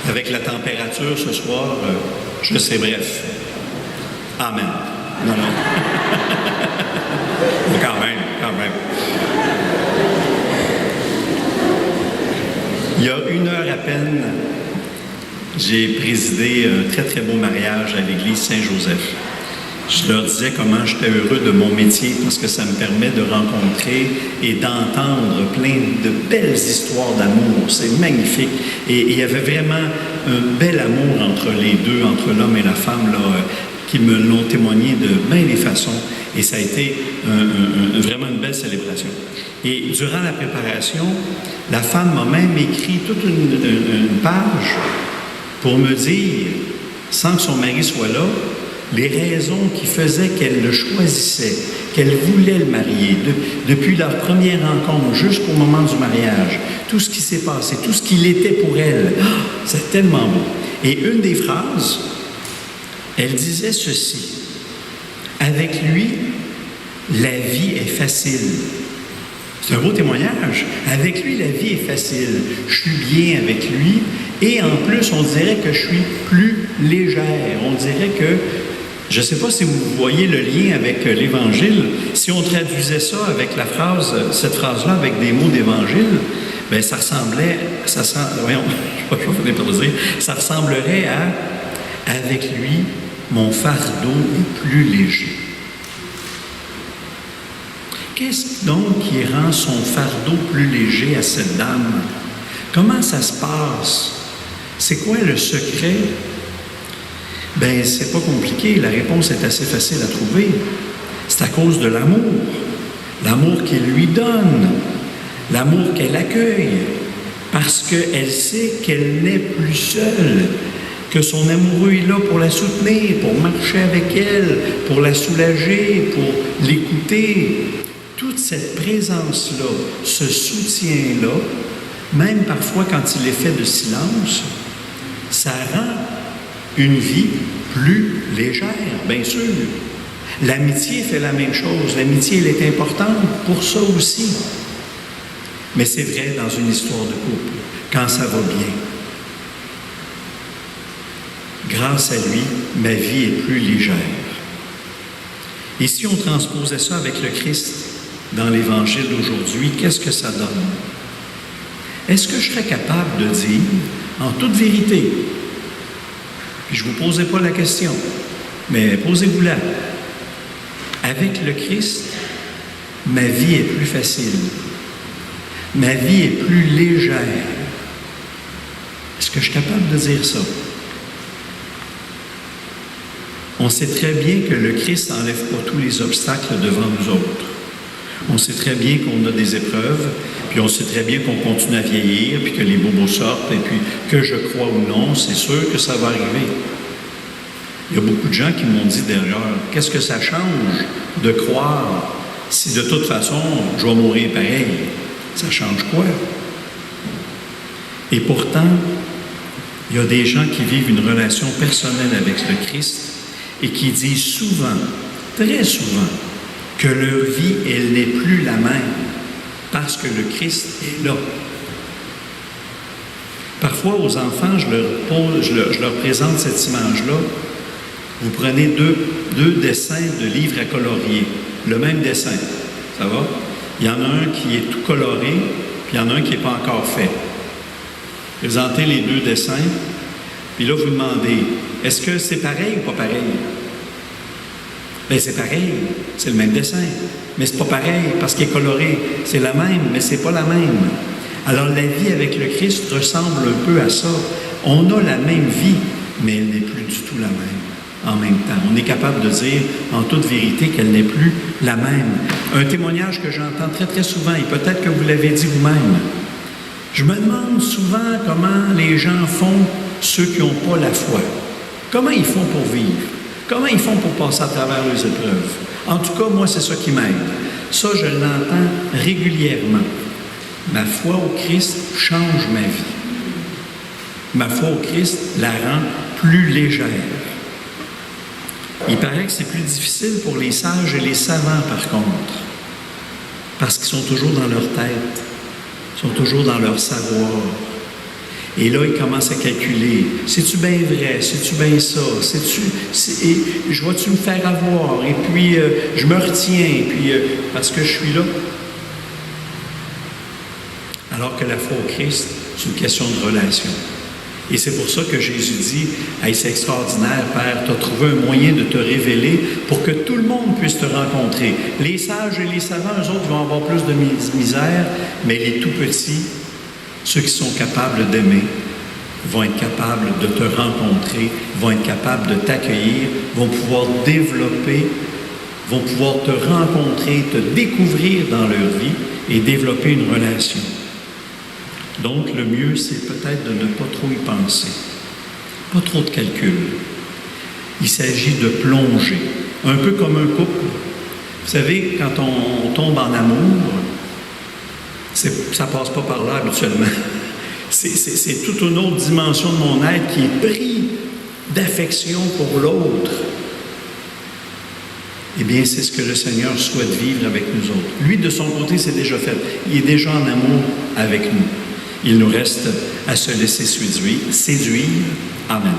Avec la température ce soir, je sais, bref. Amen. Non. Quand même. Il y a 1 heure à peine, j'ai présidé un très, très beau mariage à l'église Saint-Joseph. Je leur disais comment j'étais heureux de mon métier parce que ça me permet de rencontrer et d'entendre plein de belles histoires d'amour. C'est magnifique. Et il y avait vraiment un bel amour entre les deux, entre l'homme et la femme, là, qui me l'ont témoigné de bien des façons. Et ça a été vraiment une belle célébration. Et durant la préparation, la femme m'a même écrit toute une page pour me dire, sans que son mari soit là, les raisons qui faisaient qu'elle le choisissait, qu'elle voulait le marier, depuis leur première rencontre jusqu'au moment du mariage, tout ce qui s'est passé, tout ce qu'il était pour elle. Oh, c'est tellement beau. Et une des phrases, elle disait ceci: « Avec lui, la vie est facile. » C'est un beau témoignage. Avec lui, la vie est facile. Je suis bien avec lui et en plus, on dirait que je suis plus légère. On dirait que, je ne sais pas si vous voyez le lien avec l'Évangile, si on traduisait ça avec cette phrase-là avec des mots d'Évangile, bien ça ressemblerait à « Avec lui, mon fardeau est plus léger ». Qu'est-ce donc qui rend son fardeau plus léger à cette dame? Comment ça se passe? C'est quoi le secret? Bien, c'est pas compliqué. La réponse est assez facile à trouver. C'est à cause de l'amour. L'amour qu'il lui donne. L'amour qu'elle accueille. Parce qu'elle sait qu'elle n'est plus seule. Que son amoureux est là pour la soutenir, pour marcher avec elle, pour la soulager, pour l'écouter. Toute cette présence-là, ce soutien-là, même parfois quand il est fait de silence, ça rend une vie plus légère, bien sûr. L'amitié fait la même chose. L'amitié, elle est importante pour ça aussi. Mais c'est vrai dans une histoire de couple, quand ça va bien. Grâce à lui, ma vie est plus légère. Et si on transposait ça avec le Christ dans l'Évangile d'aujourd'hui, qu'est-ce que ça donne? Est-ce que je serais capable de dire, en toute vérité, puis je ne vous posais pas la question, mais posez-vous-la, avec le Christ, ma vie est plus facile, ma vie est plus légère. Est-ce que je suis capable de dire ça? On sait très bien que le Christ n'enlève pas tous les obstacles devant nous autres. On sait très bien qu'on a des épreuves, puis on sait très bien qu'on continue à vieillir, puis que les bobos sortent, et puis que je crois ou non, c'est sûr que ça va arriver. Il y a beaucoup de gens qui m'ont dit d'ailleurs, qu'est-ce que ça change de croire si de toute façon je vais mourir pareil? Ça change quoi? Et pourtant, il y a des gens qui vivent une relation personnelle avec le Christ et qui disent souvent, très souvent, que leur vie, elle n'est plus la même parce que le Christ est là. Parfois, aux enfants, je leur présente cette image-là. Vous prenez deux dessins de livres à colorier, le même dessin, ça va? Il y en a un qui est tout coloré, puis il y en a un qui n'est pas encore fait. Présentez les deux dessins, puis là, vous demandez, est-ce que c'est pareil ou pas pareil? Bien, c'est pareil, c'est le même dessin, mais c'est pas pareil parce qu'il est coloré. C'est la même, mais c'est pas la même. Alors, la vie avec le Christ ressemble un peu à ça. On a la même vie, mais elle n'est plus du tout la même en même temps. On est capable de dire, en toute vérité, qu'elle n'est plus la même. Un témoignage que j'entends très, très souvent, et peut-être que vous l'avez dit vous-même. Je me demande souvent comment les gens font, ceux qui n'ont pas la foi. Comment ils font pour vivre? Comment ils font pour passer à travers les épreuves? En tout cas, moi, c'est ça qui m'aide. Ça, je l'entends régulièrement. Ma foi au Christ change ma vie. Ma foi au Christ la rend plus légère. Il paraît que c'est plus difficile pour les sages et les savants, par contre, parce qu'ils sont toujours dans leur tête, ils sont toujours dans leur savoir. Et là, il commence à calculer. C'est-tu bien vrai? C'est-tu bien ça? Je vais-tu me faire avoir? Et puis, je me retiens, et puis, parce que je suis là. Alors que la foi au Christ, c'est une question de relation. Et c'est pour ça que Jésus dit, hey, c'est extraordinaire, Père, tu as trouvé un moyen de te révéler pour que tout le monde puisse te rencontrer. Les sages et les savants, eux autres, vont avoir plus de misère, mais les tout-petits, ceux qui sont capables d'aimer, vont être capables de te rencontrer, vont être capables de t'accueillir, vont pouvoir développer, vont pouvoir te rencontrer, te découvrir dans leur vie et développer une relation. Donc, le mieux, c'est peut-être de ne pas trop y penser. Pas trop de calcul. Il s'agit de plonger, un peu comme un couple. Vous savez, quand on tombe en amour, ça ne passe pas par là habituellement. C'est toute une autre dimension de mon être qui est pris d'affection pour l'autre. Eh bien, c'est ce que le Seigneur souhaite vivre avec nous autres. Lui, de son côté, c'est déjà fait. Il est déjà en amour avec nous. Il nous reste à se laisser séduire. Amen.